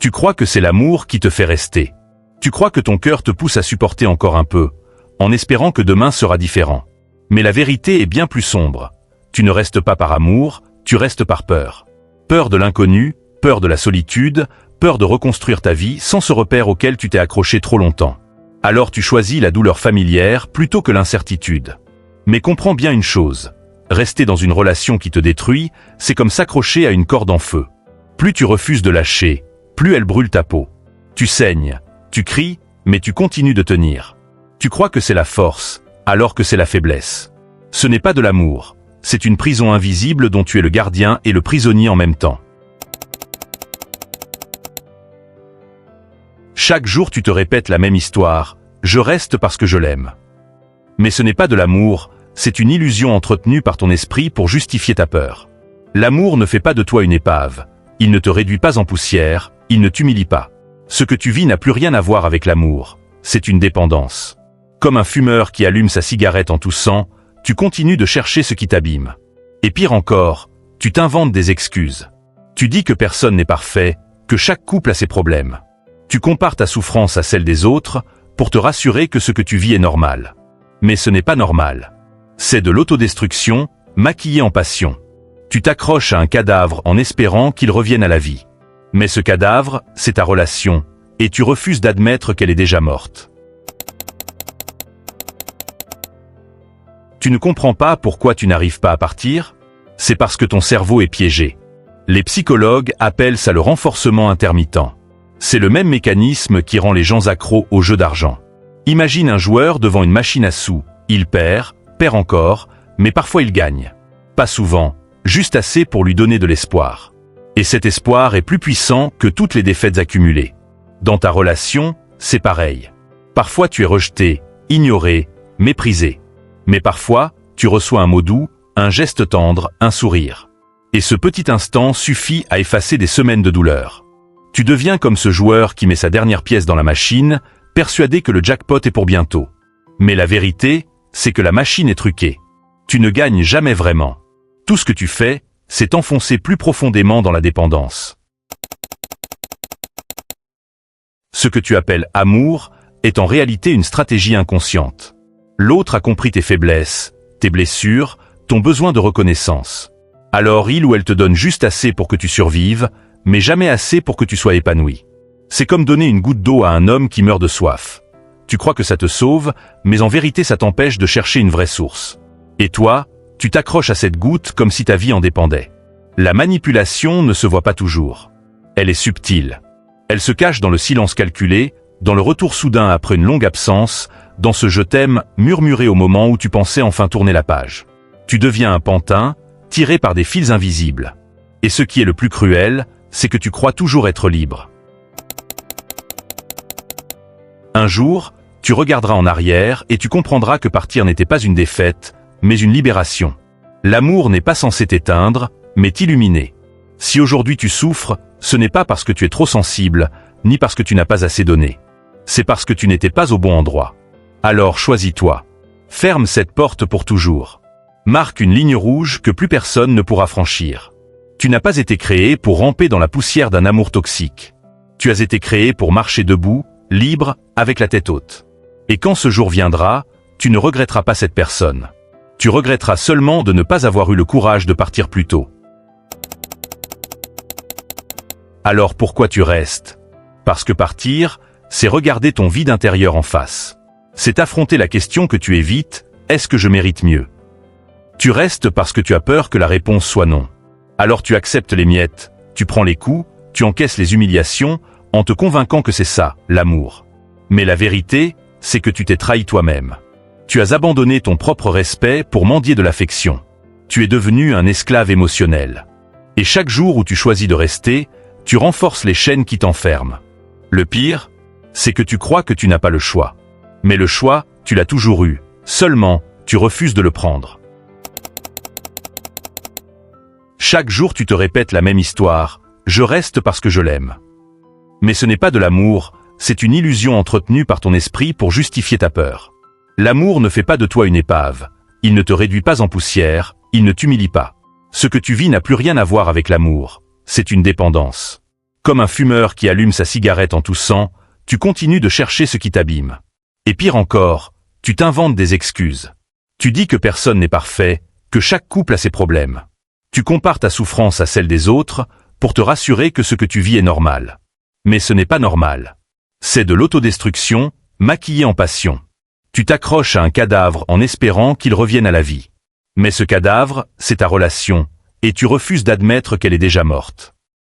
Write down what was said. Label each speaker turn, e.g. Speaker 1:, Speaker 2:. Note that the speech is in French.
Speaker 1: Tu crois que c'est l'amour qui te fait rester. Tu crois que ton cœur te pousse à supporter encore un peu, en espérant que demain sera différent. Mais la vérité est bien plus sombre. Tu ne restes pas par amour, tu restes par peur. Peur de l'inconnu, peur de la solitude, peur de reconstruire ta vie sans ce repère auquel tu t'es accroché trop longtemps. Alors tu choisis la douleur familière plutôt que l'incertitude. Mais comprends bien une chose. Rester dans une relation qui te détruit, c'est comme s'accrocher à une corde en feu. Plus tu refuses de lâcher, plus elle brûle ta peau. Tu saignes, tu cries, mais tu continues de tenir. Tu crois que c'est la force, alors que c'est la faiblesse. Ce n'est pas de l'amour, c'est une prison invisible dont tu es le gardien et le prisonnier en même temps. Chaque jour tu te répètes la même histoire, je reste parce que je l'aime. Mais ce n'est pas de l'amour, c'est une illusion entretenue par ton esprit pour justifier ta peur. L'amour ne fait pas de toi une épave, il ne te réduit pas en poussière, il ne t'humilie pas. Ce que tu vis n'a plus rien à voir avec l'amour, c'est une dépendance. Comme un fumeur qui allume sa cigarette en toussant, tu continues de chercher ce qui t'abîme. Et pire encore, tu t'inventes des excuses. Tu dis que personne n'est parfait, que chaque couple a ses problèmes. Tu compares ta souffrance à celle des autres pour te rassurer que ce que tu vis est normal. Mais ce n'est pas normal. C'est de l'autodestruction, maquillée en passion. Tu t'accroches à un cadavre en espérant qu'il revienne à la vie. Mais ce cadavre, c'est ta relation, et tu refuses d'admettre qu'elle est déjà morte. Tu ne comprends pas pourquoi tu n'arrives pas à partir? C'est parce que ton cerveau est piégé. Les psychologues appellent ça le renforcement intermittent. C'est le même mécanisme qui rend les gens accros aux jeux d'argent. Imagine un joueur devant une machine à sous. Il perd encore, mais parfois il gagne. Pas souvent, juste assez pour lui donner de l'espoir. Et cet espoir est plus puissant que toutes les défaites accumulées. Dans ta relation, c'est pareil. Parfois tu es rejeté, ignoré, méprisé. Mais parfois, tu reçois un mot doux, un geste tendre, un sourire. Et ce petit instant suffit à effacer des semaines de douleur. Tu deviens comme ce joueur qui met sa dernière pièce dans la machine, persuadé que le jackpot est pour bientôt. Mais la vérité, c'est que la machine est truquée. Tu ne gagnes jamais vraiment. Tout ce que tu fais, c'est t'enfoncer plus profondément dans la dépendance. Ce que tu appelles amour est en réalité une stratégie inconsciente. L'autre a compris tes faiblesses, tes blessures, ton besoin de reconnaissance. Alors il ou elle te donne juste assez pour que tu survives, mais jamais assez pour que tu sois épanoui. C'est comme donner une goutte d'eau à un homme qui meurt de soif. Tu crois que ça te sauve, mais en vérité ça t'empêche de chercher une vraie source. Et toi, tu t'accroches à cette goutte comme si ta vie en dépendait. La manipulation ne se voit pas toujours. Elle est subtile. Elle se cache dans le silence calculé, dans le retour soudain après une longue absence, dans ce « je t'aime » murmuré au moment où tu pensais enfin tourner la page. Tu deviens un pantin, tiré par des fils invisibles. Et ce qui est le plus cruel, c'est que tu crois toujours être libre. Un jour, tu regarderas en arrière et tu comprendras que partir n'était pas une défaite, mais une libération. L'amour n'est pas censé t'éteindre, mais t'illuminer. Si aujourd'hui tu souffres, ce n'est pas parce que tu es trop sensible, ni parce que tu n'as pas assez donné. C'est parce que tu n'étais pas au bon endroit. Alors choisis-toi. Ferme cette porte pour toujours. Marque une ligne rouge que plus personne ne pourra franchir. Tu n'as pas été créé pour ramper dans la poussière d'un amour toxique. Tu as été créé pour marcher debout, libre, avec la tête haute. Et quand ce jour viendra, tu ne regretteras pas cette personne. Tu regretteras seulement de ne pas avoir eu le courage de partir plus tôt. Alors pourquoi tu restes? Parce que partir, c'est regarder ton vide intérieur en face. C'est affronter la question que tu évites, est-ce que je mérite mieux? Tu restes parce que tu as peur que la réponse soit non. Alors tu acceptes les miettes, tu prends les coups, tu encaisses les humiliations, en te convainquant que c'est ça, l'amour. Mais la vérité, c'est que tu t'es trahi toi-même. Tu as abandonné ton propre respect pour mendier de l'affection. Tu es devenu un esclave émotionnel. Et chaque jour où tu choisis de rester, tu renforces les chaînes qui t'enferment. Le pire, c'est que tu crois que tu n'as pas le choix. Mais le choix, tu l'as toujours eu. Seulement, tu refuses de le prendre. Chaque jour tu te répètes la même histoire, je reste parce que je l'aime. Mais ce n'est pas de l'amour, c'est une illusion entretenue par ton esprit pour justifier ta peur. L'amour ne fait pas de toi une épave, il ne te réduit pas en poussière, il ne t'humilie pas. Ce que tu vis n'a plus rien à voir avec l'amour, c'est une dépendance. Comme un fumeur qui allume sa cigarette en toussant, tu continues de chercher ce qui t'abîme. Et pire encore, tu t'inventes des excuses. Tu dis que personne n'est parfait, que chaque couple a ses problèmes. Tu compares ta souffrance à celle des autres pour te rassurer que ce que tu vis est normal. Mais ce n'est pas normal. C'est de l'autodestruction, maquillée en passion. Tu t'accroches à un cadavre en espérant qu'il revienne à la vie. Mais ce cadavre, c'est ta relation, et tu refuses d'admettre qu'elle est déjà morte.